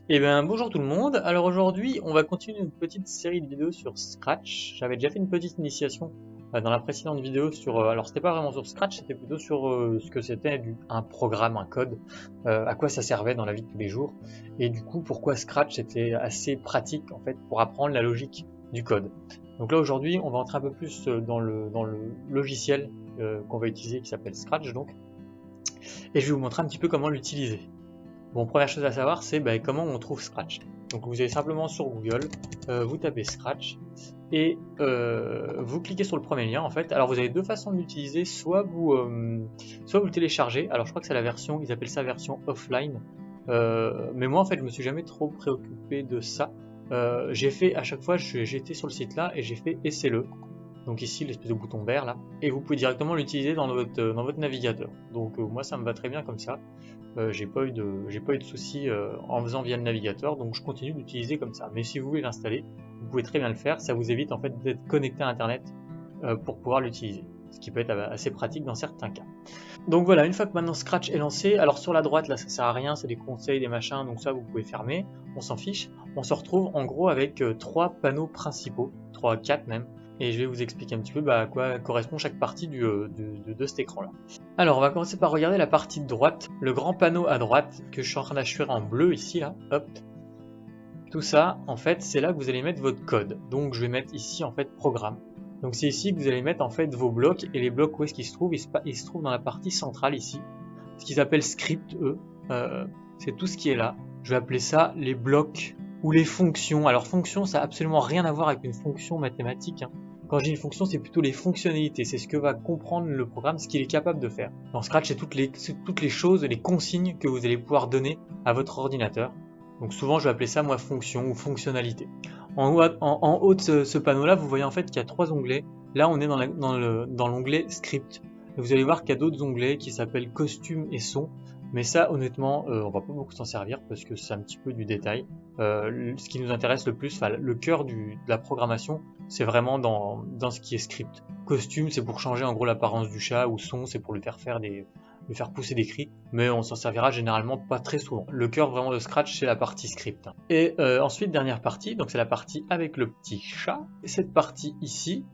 Eh bien, bonjour tout le monde. Alors aujourd'hui, on va continuer une petite série de vidéos sur Scratch. J'avais déjà fait une petite initiation dans la précédente vidéo sur... alors c'était pas vraiment sur Scratch, c'était plutôt sur ce que c'était un programme, un code, à quoi ça servait dans la vie de tous les jours. Et du coup, pourquoi Scratch était assez pratique en fait pour apprendre la logique du code. Donc là aujourd'hui, on va entrer un peu plus dans le logiciel qu'on va utiliser qui s'appelle Scratch donc. Et je vais vous montrer un petit peu comment l'utiliser. Bon, première chose à savoir, c'est comment on trouve Scratch. Donc vous allez simplement sur Google, vous tapez Scratch et vous cliquez sur le premier lien en fait. Alors vous avez deux façons de l'utiliser, soit vous le téléchargez. Alors je crois que c'est la version, ils appellent ça version offline. Mais moi en fait je me suis jamais trop préoccupé de ça. J'ai fait à chaque fois, j'étais sur le site là et j'ai fait essaie-le. Donc ici l'espèce de bouton vert là, et vous pouvez directement l'utiliser dans votre navigateur. Donc moi ça me va très bien comme ça. J'ai pas eu de soucis en faisant via le navigateur, donc je continue d'utiliser comme ça. Mais si vous voulez l'installer, vous pouvez très bien le faire. Ça vous évite en fait d'être connecté à Internet pour pouvoir l'utiliser, ce qui peut être assez pratique dans certains cas. Donc voilà, une fois que maintenant Scratch est lancé, alors sur la droite là ça sert à rien, c'est des conseils, des machins, donc ça vous pouvez fermer, on s'en fiche. On se retrouve en gros avec trois panneaux principaux, 3, 4 même. Et je vais vous expliquer un petit peu à quoi correspond chaque partie de cet écran là. Alors on va commencer par regarder la partie de droite, le grand panneau à droite que je suis en train d'afficher en bleu ici là, hop. Tout ça en fait c'est là que vous allez mettre votre code, donc je vais mettre ici en fait programme. Donc c'est ici que vous allez mettre en fait vos blocs, et les blocs où est-ce qu'ils se trouvent? Ils se trouvent dans la partie centrale ici, ce qu'ils appellent script eux, c'est tout ce qui est là. Je vais appeler ça les blocs ou les fonctions. Alors fonction ça n'a absolument rien à voir avec une fonction mathématique, hein. Quand je dis une fonction, c'est plutôt les fonctionnalités, c'est ce que va comprendre le programme, ce qu'il est capable de faire. Dans Scratch, c'est toutes les choses, les consignes que vous allez pouvoir donner à votre ordinateur. Donc souvent, je vais appeler ça moi fonction ou fonctionnalité. En haut de ce panneau-là, vous voyez en fait qu'il y a trois onglets. Là, on est dans l'onglet script. Et vous allez voir qu'il y a d'autres onglets qui s'appellent costume et son. Mais ça, honnêtement, on va pas beaucoup s'en servir parce que c'est un petit peu du détail. Ce qui nous intéresse le plus, le cœur de la programmation, c'est vraiment dans ce qui est script. Costume, c'est pour changer en gros l'apparence du chat, ou son, c'est pour lui faire pousser des cris, mais on s'en servira généralement pas très souvent. Le cœur vraiment de Scratch, c'est la partie script. Et ensuite, dernière partie, donc c'est la partie avec le petit chat. Et cette partie ici,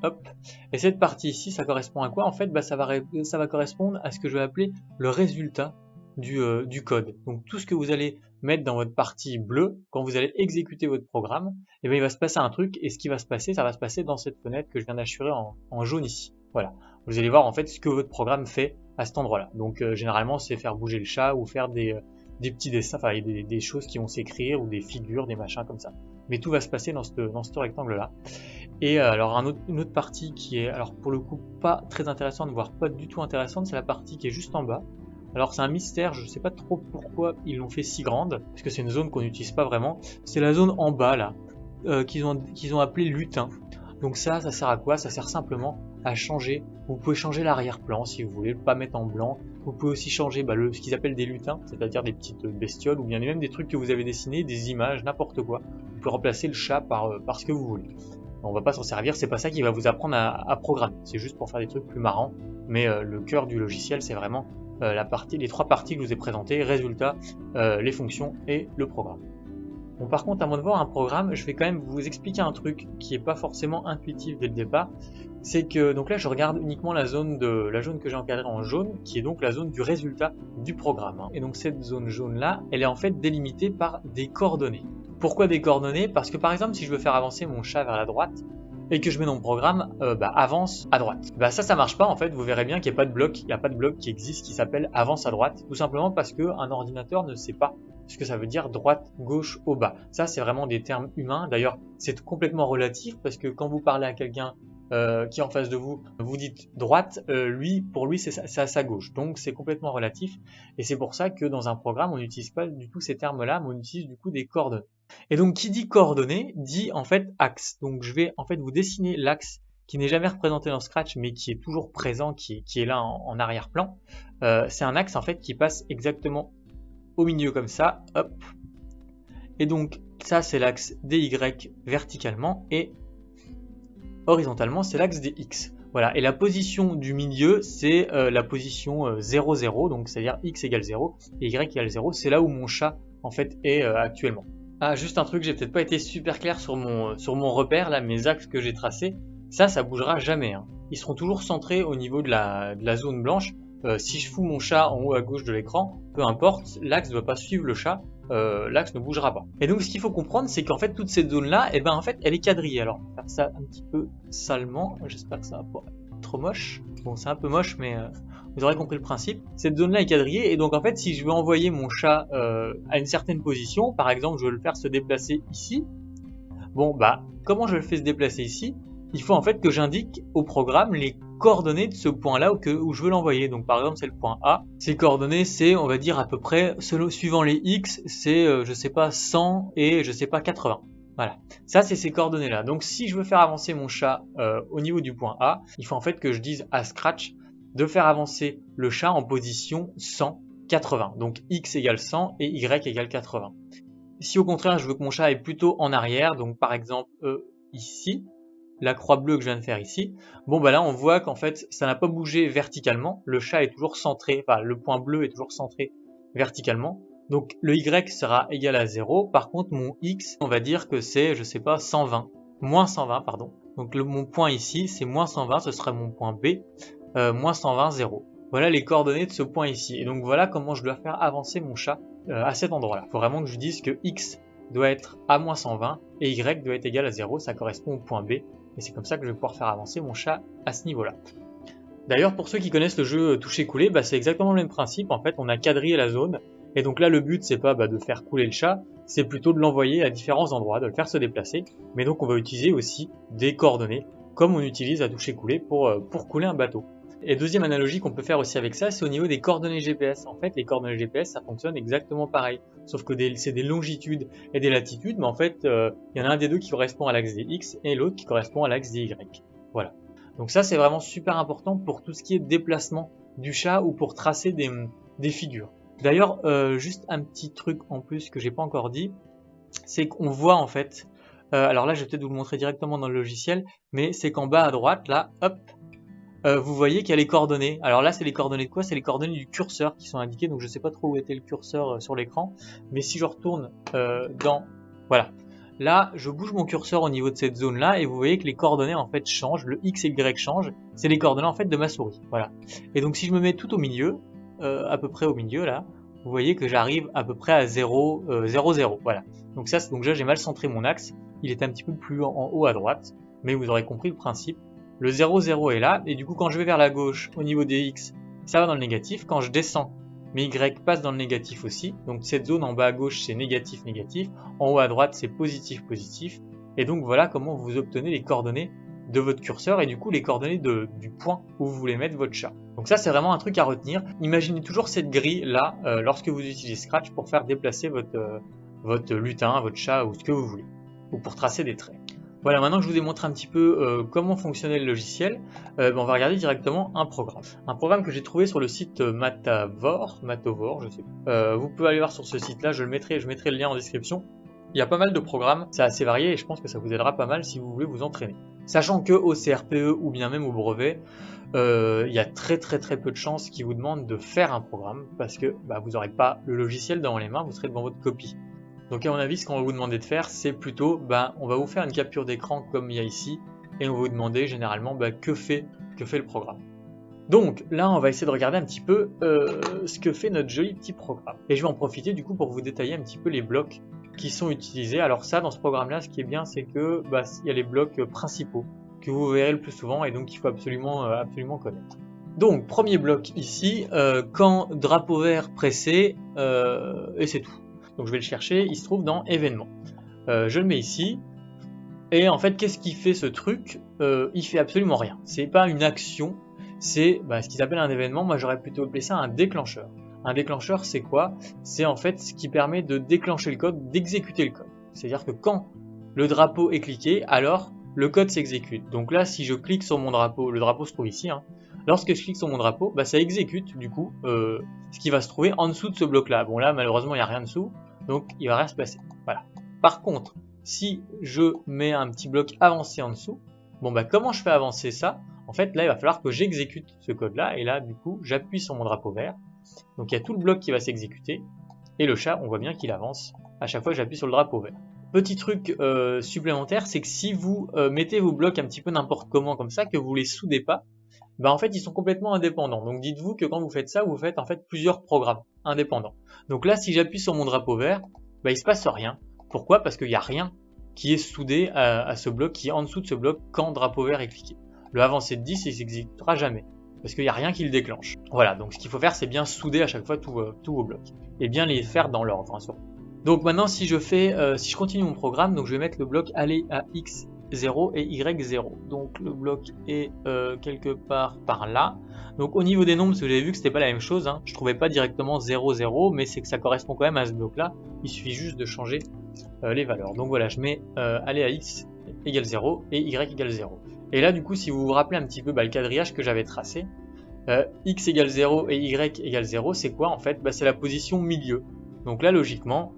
hop. Et cette partie ici, ça correspond à quoi? En fait, ça va correspondre à ce que je vais appeler le résultat du code. Donc tout ce que vous allez mettre dans votre partie bleue, quand vous allez exécuter votre programme, et il va se passer un truc, et ce qui va se passer, ça va se passer dans cette fenêtre que je viens d'assurer en jaune ici. Voilà. Vous allez voir en fait ce que votre programme fait à cet endroit-là. Donc généralement, c'est faire bouger le chat ou faire des petits dessins, enfin des choses qui vont s'écrire ou des figures, des machins comme ça. Mais tout va se passer dans ce rectangle-là. Et alors une autre partie qui est alors pour le coup pas très intéressante, voire pas du tout intéressante, c'est la partie qui est juste en bas. Alors c'est un mystère, je sais pas trop pourquoi ils l'ont fait si grande, parce que c'est une zone qu'on n'utilise pas vraiment. C'est la zone en bas là, qu'ils ont appelé lutin. Donc ça sert à quoi? Ça sert simplement à changer. Vous pouvez changer l'arrière-plan si vous voulez, pas mettre en blanc. Vous pouvez aussi changer ce qu'ils appellent des lutins, c'est-à-dire des petites bestioles, ou bien même des trucs que vous avez dessinés, des images, n'importe quoi. Vous pouvez remplacer le chat par ce que vous voulez. On va pas s'en servir, c'est pas ça qui va vous apprendre à programmer. C'est juste pour faire des trucs plus marrants, mais le cœur du logiciel, c'est vraiment les trois parties que je vous ai présentées, résultat, les fonctions et le programme. Bon, par contre, avant de voir un programme, je vais quand même vous expliquer un truc qui est pas forcément intuitif dès le départ. C'est que, donc là, je regarde uniquement la zone que j'ai encadrée en jaune, qui est donc la zone du résultat du programme. Et donc cette zone jaune-là, elle est en fait délimitée par des coordonnées. Pourquoi des coordonnées? Parce que par exemple, si je veux faire avancer mon chat vers la droite, et que je mets dans mon programme avance à droite. Ça marche pas en fait, vous verrez bien qu'il n'y a pas de bloc, qui existe qui s'appelle avance à droite, tout simplement parce qu'un ordinateur ne sait pas ce que ça veut dire droite, gauche, au bas. Ça c'est vraiment des termes humains, d'ailleurs c'est complètement relatif parce que quand vous parlez à quelqu'un qui est en face de vous, vous dites droite, pour lui c'est à sa gauche, donc c'est complètement relatif, et c'est pour ça que dans un programme on n'utilise pas du tout ces termes là, mais on utilise du coup des coordonnées. Et donc qui dit coordonnées dit en fait axe. Donc je vais en fait vous dessiner l'axe qui n'est jamais représenté dans Scratch mais qui est toujours présent, qui est là en arrière-plan. C'est un axe en fait qui passe exactement au milieu comme ça, hop. Et donc ça c'est l'axe DY verticalement, et horizontalement c'est l'axe DX. Voilà, et la position du milieu c'est la position 0, 0, donc c'est-à-dire x égale 0 et y égale 0, c'est là où mon chat en fait est actuellement. Ah, juste un truc, j'ai peut-être pas été super clair sur mon repère, là, mes axes que j'ai tracés. Ça bougera jamais, hein. Ils seront toujours centrés au niveau de la zone blanche. Si je fous mon chat en haut à gauche de l'écran, peu importe, l'axe ne doit pas suivre le chat, l'axe ne bougera pas. Et donc ce qu'il faut comprendre, c'est qu'en fait toute cette zone-là, eh ben en fait elle est quadrillée. Alors on va faire ça un petit peu salement, j'espère que ça va pas être trop moche. Bon, c'est un peu moche, mais vous aurez compris le principe. Cette zone-là est quadrillée, et donc en fait si je veux envoyer mon chat à une certaine position, par exemple je veux le faire se déplacer ici, bon bah comment je le fais se déplacer ici? Il faut en fait que j'indique au programme les coordonnées de ce point-là où je veux l'envoyer. Donc par exemple c'est le point A. Ces coordonnées c'est, on va dire à peu près, suivant les X, c'est je sais pas 100 et je sais pas 80. Voilà, ça c'est ces coordonnées-là. Donc si je veux faire avancer mon chat au niveau du point A, il faut en fait que je dise à Scratch de faire avancer le chat en position 180. Donc X égale 100 et Y égale 80. Si au contraire je veux que mon chat aille plutôt en arrière, donc par exemple ici, la croix bleue que je viens de faire ici, bon bah là on voit qu'en fait ça n'a pas bougé verticalement, le chat est toujours centré, enfin le point bleu est toujours centré verticalement, donc le Y sera égal à 0, par contre mon X on va dire que c'est, je sais pas, 120, moins 120 pardon, donc mon point ici c'est moins 120, ce serait mon point B, moins 120, 0. Voilà les coordonnées de ce point ici, et donc voilà comment je dois faire avancer mon chat à cet endroit là. Il faut vraiment que je dise que X doit être à moins 120 et Y doit être égal à 0, ça correspond au point B. Et c'est comme ça que je vais pouvoir faire avancer mon chat à ce niveau-là. D'ailleurs, pour ceux qui connaissent le jeu toucher-couler, bah, c'est exactement le même principe. En fait, on a quadrillé la zone. Et donc là, le but, c'est pas de faire couler le chat, c'est plutôt de l'envoyer à différents endroits, de le faire se déplacer. Mais donc, on va utiliser aussi des coordonnées, comme on utilise à toucher-couler pour couler un bateau. Et deuxième analogie qu'on peut faire aussi avec ça, c'est au niveau des coordonnées GPS. En fait, les coordonnées GPS, ça fonctionne exactement pareil. Sauf que c'est des longitudes et des latitudes, mais en fait, il y en a un des deux qui correspond à l'axe des X et l'autre qui correspond à l'axe des Y. Voilà. Donc ça, c'est vraiment super important pour tout ce qui est déplacement du chat ou pour tracer des figures. D'ailleurs, juste un petit truc en plus que j'ai pas encore dit, c'est qu'on voit en fait, alors là, je vais peut-être vous le montrer directement dans le logiciel, mais c'est qu'en bas à droite, là, hop, vous voyez qu'il y a les coordonnées. Alors là, c'est les coordonnées de quoi? C'est les coordonnées du curseur qui sont indiquées. Donc je sais pas trop où était le curseur sur l'écran. Mais si je retourne dans... Voilà. Là, je bouge mon curseur au niveau de cette zone-là et vous voyez que les coordonnées en fait changent. Le X et le Y changent. C'est les coordonnées en fait de ma souris. Voilà. Et donc si je me mets tout au milieu, à peu près au milieu là, vous voyez que j'arrive à peu près à 0, 0, 0. Voilà. Donc là, j'ai mal centré mon axe. Il est un petit peu plus en haut à droite. Mais vous aurez compris le principe. Le 0, 0 est là, et du coup quand je vais vers la gauche au niveau des X, ça va dans le négatif. Quand je descends, mes Y passent dans le négatif aussi. Donc cette zone en bas à gauche c'est négatif, négatif. En haut à droite c'est positif, positif. Et donc voilà comment vous obtenez les coordonnées de votre curseur et du coup les coordonnées du point où vous voulez mettre votre chat. Donc ça c'est vraiment un truc à retenir. Imaginez toujours cette grille là lorsque vous utilisez Scratch pour faire déplacer votre lutin, votre chat ou ce que vous voulez. Ou pour tracer des traits. Voilà, maintenant que je vous ai montré un petit peu comment fonctionnait le logiciel, on va regarder directement un programme. Un programme que j'ai trouvé sur le site Matovor, je sais pas. Vous pouvez aller voir sur ce site-là, je mettrai le lien en description. Il y a pas mal de programmes, c'est assez varié et je pense que ça vous aidera pas mal si vous voulez vous entraîner. Sachant que au CRPE ou bien même au brevet, il y a très peu de chances qu'ils vous demandent de faire un programme parce que vous n'aurez pas le logiciel dans les mains, vous serez devant votre copie. Donc à mon avis, ce qu'on va vous demander de faire, c'est plutôt, on va vous faire une capture d'écran comme il y a ici, et on va vous demander généralement que fait le programme. Donc là, on va essayer de regarder un petit peu ce que fait notre joli petit programme. Et je vais en profiter du coup pour vous détailler un petit peu les blocs qui sont utilisés. Alors ça, dans ce programme-là, ce qui est bien, c'est que il y a les blocs principaux que vous verrez le plus souvent et donc qu'il faut absolument connaître. Donc premier bloc ici, quand drapeau vert pressé, et c'est tout. Donc je vais le chercher, il se trouve dans événements. Je le mets ici, et en fait qu'est-ce qui fait ce truc? Il fait absolument rien, c'est pas une action, c'est ce qu'ils appellent un événement. Moi j'aurais plutôt appelé ça un déclencheur. Un déclencheur c'est quoi? C'est en fait ce qui permet de déclencher le code, d'exécuter le code. C'est-à-dire que quand le drapeau est cliqué, alors le code s'exécute. Donc là si je clique sur mon drapeau, le drapeau se trouve ici, lorsque je clique sur mon drapeau, ça exécute du coup ce qui va se trouver en dessous de ce bloc là. Bon là malheureusement il n'y a rien dessous, donc il va rien se passer. Voilà. Par contre, si je mets un petit bloc avancé en dessous, comment je fais avancer ça? En fait là il va falloir que j'exécute ce code là, et là du coup j'appuie sur mon drapeau vert. Donc il y a tout le bloc qui va s'exécuter, Et le chat, on voit bien qu'il avance à chaque fois que j'appuie sur le drapeau vert. Petit truc supplémentaire, c'est que si vous mettez vos blocs un petit peu n'importe comment comme ça, que vous les soudez pas, bah en fait ils sont complètement indépendants. Donc dites-vous que quand vous faites ça, vous faites en fait plusieurs programmes indépendants. Donc là, si j'appuie sur mon drapeau vert, bah il se passe rien. Pourquoi? Parce qu'il n'y a rien qui est soudé à ce bloc, qui est en dessous de ce bloc quand drapeau vert est cliqué. Le avancé de 10, il s'exécutera jamais, parce qu'il n'y a rien qui le déclenche. Voilà, donc ce qu'il faut faire, c'est bien souder à chaque fois tous vos blocs, et bien les faire dans l'ordre, hein, surtout. Donc maintenant, si je continue mon programme, donc je vais mettre le bloc aller à x0 et y0. Donc le bloc est quelque part par là. Donc au niveau des nombres, parce que j'avais vu que c'était pas la même chose, hein, je trouvais pas directement 0, 0, mais c'est que ça correspond quand même à ce bloc-là. Il suffit juste de changer les valeurs. Donc voilà, je mets aller à x égale 0 et y égale 0. Et là, du coup, si vous vous rappelez un petit peu le quadrillage que j'avais tracé, x égale 0 et y égale 0, c'est quoi en fait? C'est la position milieu. Donc là, logiquement,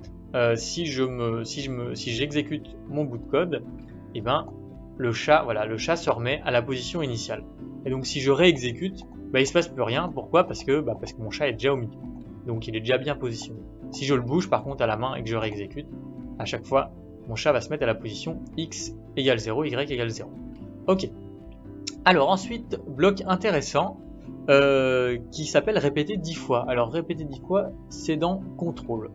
si j'exécute mon bout de code, et ben le chat se remet à la position initiale. Et donc si je réexécute, il se passe plus rien. Pourquoi? Parce que mon chat est déjà au milieu. Donc il est déjà bien positionné. Si je le bouge par contre à la main et que je réexécute, à chaque fois, mon chat va se mettre à la position x égale 0, y égale 0. Ok. Alors ensuite, bloc intéressant qui s'appelle répéter 10 fois. Alors répéter 10 fois, c'est dans contrôle.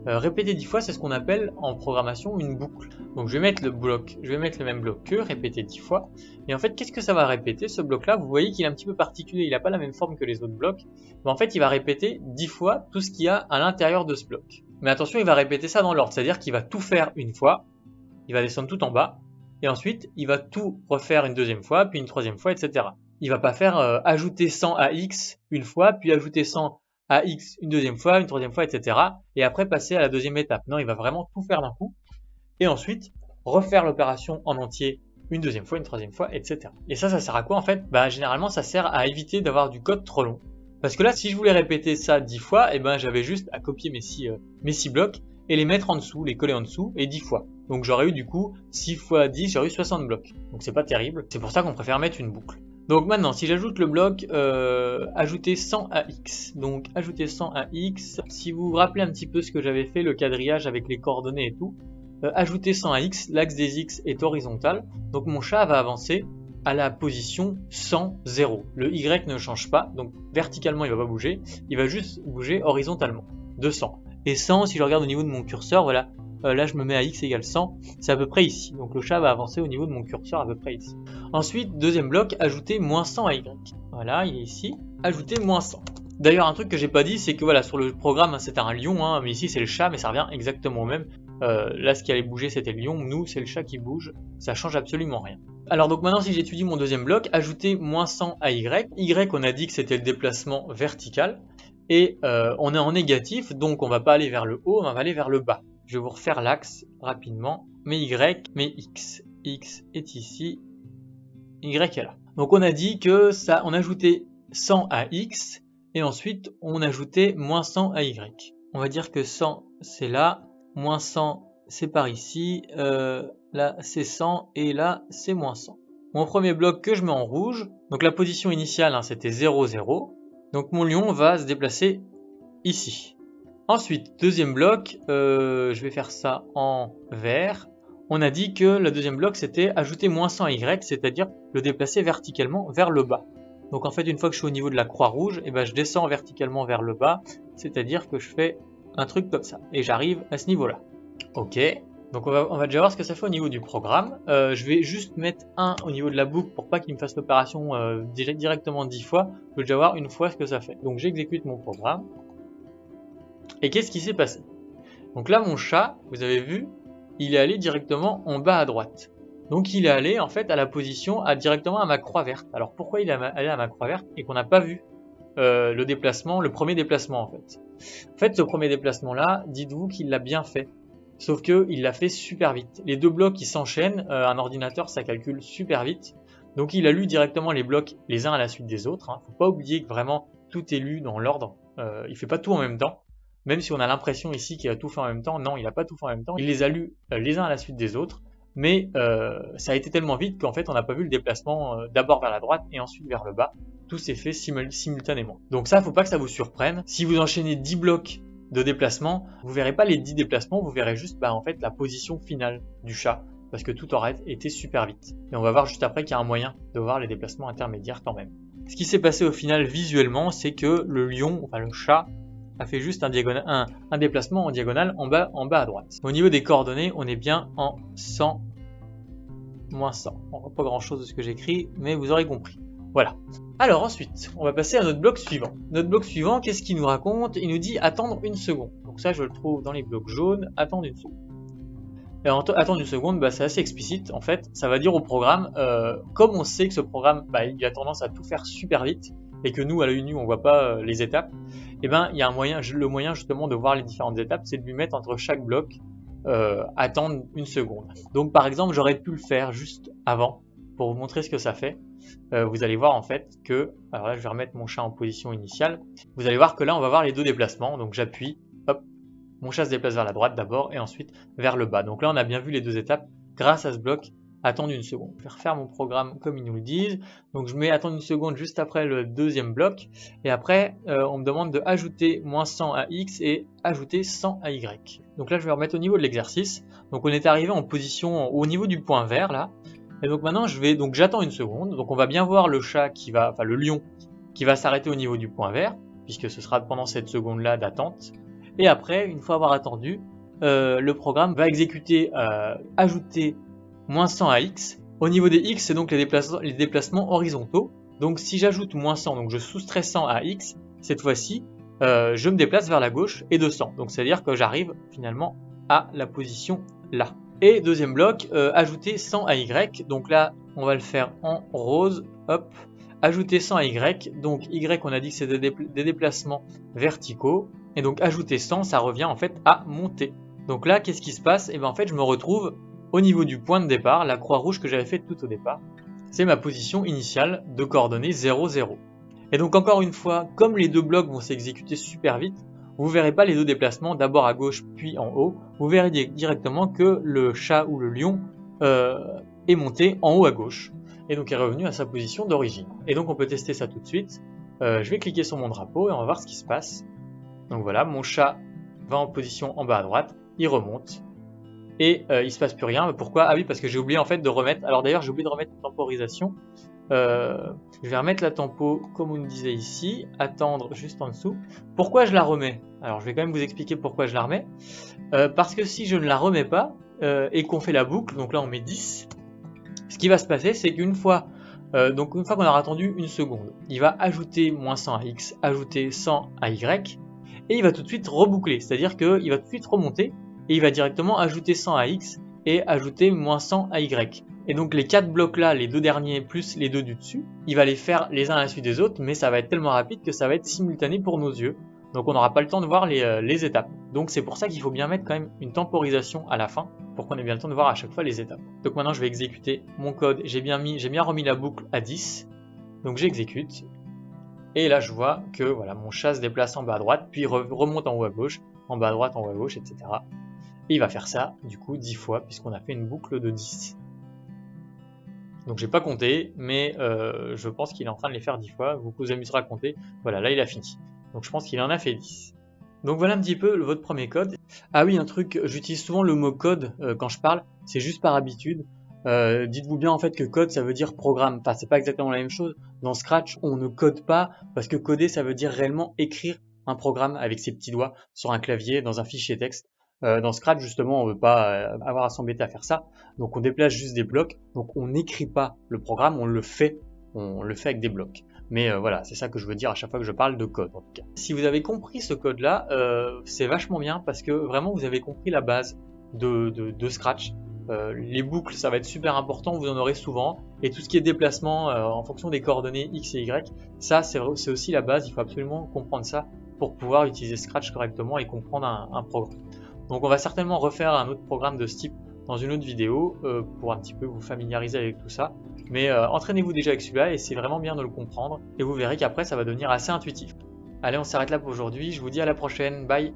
Répéter 10 fois, c'est ce qu'on appelle en programmation une boucle. Donc je vais mettre le même bloc que répéter 10 fois. Et en fait, qu'est-ce que ça va répéter ce bloc-là? Vous voyez qu'il est un petit peu particulier, il n'a pas la même forme que les autres blocs. Mais en fait, il va répéter 10 fois tout ce qu'il y a à l'intérieur de ce bloc. Mais attention, il va répéter ça dans l'ordre, c'est-à-dire qu'il va tout faire une fois, il va descendre tout en bas, et ensuite, il va tout refaire une deuxième fois, puis une troisième fois, etc. Il va pas faire ajouter 100 à x une fois, puis ajouter 100 à x une deuxième fois, une troisième fois, etc. Et après passer à la deuxième étape. Non, il va vraiment tout faire d'un coup. Et ensuite, refaire l'opération en entier une deuxième fois, une troisième fois, etc. Et ça sert à quoi en fait? Généralement, ça sert à éviter d'avoir du code trop long. Parce que là, si je voulais répéter ça 10 fois, j'avais juste à copier mes 6 blocs et les mettre en dessous, les coller en dessous, et 10 fois. Donc j'aurais eu du coup 6 fois 10, j'aurais eu 60 blocs. Donc c'est pas terrible. C'est pour ça qu'on préfère mettre une boucle. Donc maintenant, si j'ajoute le bloc ajouter 100 à x, donc ajouter 100 à x, si vous vous rappelez un petit peu ce que j'avais fait, le quadrillage avec les coordonnées et tout, ajouter 100 à x, l'axe des x est horizontal, donc mon chat va avancer à la position 100, 0. Le y ne change pas, donc verticalement il va pas bouger, il va juste bouger horizontalement, de 100. Et 100, si je regarde au niveau de mon curseur, voilà, là je me mets à x égale 100, c'est à peu près ici. Donc le chat va avancer au niveau de mon curseur à peu près ici. Ensuite, deuxième bloc, ajouter moins 100 à y. Voilà, il est ici. Ajouter moins 100. D'ailleurs, un truc que j'ai pas dit, c'est que voilà, sur le programme, c'était un lion, mais ici c'est le chat, mais ça revient exactement au même. Là, ce qui allait bouger, c'était le lion. Nous, c'est le chat qui bouge. Ça change absolument rien. Alors donc maintenant, si j'étudie mon deuxième bloc, ajouter moins 100 à y. Y, on a dit que c'était le déplacement vertical. Et on est en négatif, donc on va pas aller vers le haut, on va aller vers le bas. Je vais vous refaire l'axe rapidement. Mes y, mes x. X est ici, y est là. Donc on a dit que ça, on ajoutait 100 à x, et ensuite on ajoutait moins 100 à y. On va dire que 100 c'est là, moins 100 c'est par ici, là c'est 100, et là c'est moins 100. Mon premier bloc que je mets en rouge, donc la position initiale c'était 0, 0. Donc mon lion va se déplacer ici. Ensuite, deuxième bloc, je vais faire ça en vert. On a dit que le deuxième bloc c'était ajouter moins 100 à y, c'est-à-dire le déplacer verticalement vers le bas. Donc en fait, une fois que je suis au niveau de la croix rouge, je descends verticalement vers le bas, c'est-à-dire que je fais un truc comme ça, et j'arrive à ce niveau-là. Ok, donc on va déjà voir ce que ça fait au niveau du programme. Je vais juste mettre 1 au niveau de la boucle pour pas qu'il me fasse l'opération directement 10 fois. Je vais déjà voir une fois ce que ça fait. Donc j'exécute mon programme. Et qu'est-ce qui s'est passé? Donc là, mon chat, vous avez vu, il est allé directement en bas à droite. Donc il est allé en fait à la position, directement à ma croix verte. Alors pourquoi il est allé à ma croix verte et qu'on n'a pas vu le déplacement, le premier déplacement en fait? En fait, ce premier déplacement là, dites-vous qu'il l'a bien fait. Sauf que il l'a fait super vite. Les deux blocs qui s'enchaînent, un ordinateur ça calcule super vite. Donc il a lu directement les blocs les uns à la suite des autres. Faut pas oublier que vraiment tout est lu dans l'ordre. Il fait pas tout en même temps. Même si on a l'impression ici qu'il a tout fait en même temps, non, il n'a pas tout fait en même temps. Il les a lus les uns à la suite des autres. Mais ça a été tellement vite qu'en fait on n'a pas vu le déplacement d'abord vers la droite et ensuite vers le bas. Tout s'est fait simultanément. Donc ça, faut pas que ça vous surprenne. Si vous enchaînez 10 blocs de déplacement, vous verrez pas les 10 déplacements, vous verrez juste en fait la position finale du chat, parce que tout aurait été super vite. Et on va voir juste après qu'il y a un moyen de voir les déplacements intermédiaires quand même. Ce qui s'est passé au final visuellement, c'est que le lion, enfin le chat, a fait juste un déplacement en diagonale en bas à droite. Au niveau des coordonnées, on est bien en 100, moins 100. On voit pas grand chose de ce que j'écris, mais vous aurez compris. Voilà. Alors ensuite, on va passer à notre bloc suivant. Notre bloc suivant, qu'est-ce qu'il nous raconte? Il nous dit attendre une seconde. Donc ça, je le trouve dans les blocs jaunes, attendre une seconde. Et attendre une seconde, c'est assez explicite. En fait, ça va dire au programme, comme on sait que ce programme, il a tendance à tout faire super vite, et que nous, à l'œil nu, on voit pas les étapes, il y a le moyen justement de voir les différentes étapes, c'est de lui mettre entre chaque bloc, attendre une seconde. Donc par exemple, j'aurais pu le faire juste avant, pour vous montrer ce que ça fait. Vous allez voir en fait que, alors là je vais remettre mon chat en position initiale, vous allez voir que là on va voir les deux déplacements, donc j'appuie, hop, mon chat se déplace vers la droite d'abord et ensuite vers le bas. Donc là on a bien vu les deux étapes grâce à ce bloc, attendre une seconde. Je vais refaire mon programme comme ils nous le disent, donc je mets attendre une seconde juste après le deuxième bloc, et après on me demande de ajouter moins 100 à X et ajouter 100 à Y. Donc là je vais remettre au niveau de l'exercice, donc on est arrivé en position au niveau du point vert là. Et donc maintenant j'attends une seconde, donc on va bien voir le chat le lion qui va s'arrêter au niveau du point vert, puisque ce sera pendant cette seconde là d'attente. Et après, une fois avoir attendu, le programme va exécuter ajouter moins 100 à X. Au niveau des X, c'est donc les déplacements horizontaux. Donc si j'ajoute moins 100, donc je soustrais 100 à X, cette fois-ci, je me déplace vers la gauche et de 100. Donc c'est à dire que j'arrive finalement à la position là. Et deuxième bloc, ajouter 100 à Y, donc là on va le faire en rose, hop, ajouter 100 à Y, donc Y on a dit que c'est des déplacements verticaux, et donc ajouter 100 ça revient en fait à monter. Donc là qu'est-ce qui se passe? Et en fait je me retrouve au niveau du point de départ, la croix rouge que j'avais faite tout au départ, c'est ma position initiale de coordonnées 0, 0. Et donc encore une fois, comme les deux blocs vont s'exécuter super vite, vous verrez pas les deux déplacements d'abord à gauche puis en haut, vous verrez directement que le chat ou le lion est monté en haut à gauche et donc est revenu à sa position d'origine. Et donc on peut tester ça tout de suite. Je vais cliquer sur mon drapeau et on va voir ce qui se passe. Donc voilà, mon chat va en position en bas à droite, il remonte et il se passe plus rien. Pourquoi? Ah oui, parce que j'ai oublié en fait de remettre, alors d'ailleurs j'ai oublié de remettre une temporisation. Je vais remettre la tempo comme on nous disait ici, attendre juste en dessous. Pourquoi je la remets? Alors je vais quand même vous expliquer pourquoi je la remets. Parce que si je ne la remets pas et qu'on fait la boucle, donc là on met 10, ce qui va se passer c'est qu'une fois qu'on aura attendu une seconde, il va ajouter moins 100 à X, ajouter 100 à Y et il va tout de suite reboucler, c'est-à-dire qu'il va tout de suite remonter et il va directement ajouter 100 à X et ajouter moins 100 à Y. Et donc les 4 blocs là, les deux derniers plus les deux du dessus, il va les faire les uns à la suite des autres, mais ça va être tellement rapide que ça va être simultané pour nos yeux. Donc on n'aura pas le temps de voir les étapes. Donc c'est pour ça qu'il faut bien mettre quand même une temporisation à la fin, pour qu'on ait bien le temps de voir à chaque fois les étapes. Donc maintenant je vais exécuter mon code, j'ai bien remis la boucle à 10, donc j'exécute. Et là je vois que voilà, mon chat se déplace en bas à droite, puis remonte en haut à gauche, en bas à droite, en haut à gauche, etc. Et il va faire ça du coup 10 fois, puisqu'on a fait une boucle de 10. Donc j'ai pas compté, mais je pense qu'il est en train de les faire 10 fois, vous vous amuserez à compter. Voilà, là il a fini. Donc je pense qu'il en a fait 10. Donc voilà un petit peu votre premier code. Ah oui, un truc, j'utilise souvent le mot code quand je parle, c'est juste par habitude. Dites-vous bien en fait que code ça veut dire programme, enfin c'est pas exactement la même chose. Dans Scratch on ne code pas, parce que coder ça veut dire réellement écrire un programme avec ses petits doigts sur un clavier dans un fichier texte. Dans Scratch justement on veut pas avoir à s'embêter à faire ça, donc on déplace juste des blocs, donc on n'écrit pas le programme, on le fait avec des blocs. Mais voilà, c'est ça que je veux dire à chaque fois que je parle de code en tout cas. Si vous avez compris ce code là, c'est vachement bien parce que vraiment vous avez compris la base de Scratch. Les boucles ça va être super important, vous en aurez souvent, et tout ce qui est déplacement en fonction des coordonnées X et Y, ça c'est aussi la base, il faut absolument comprendre ça pour pouvoir utiliser Scratch correctement et comprendre un programme. Donc on va certainement refaire un autre programme de ce type dans une autre vidéo pour un petit peu vous familiariser avec tout ça. Mais entraînez-vous déjà avec celui-là et c'est vraiment bien de le comprendre et vous verrez qu'après ça va devenir assez intuitif. Allez, on s'arrête là pour aujourd'hui, je vous dis à la prochaine, bye!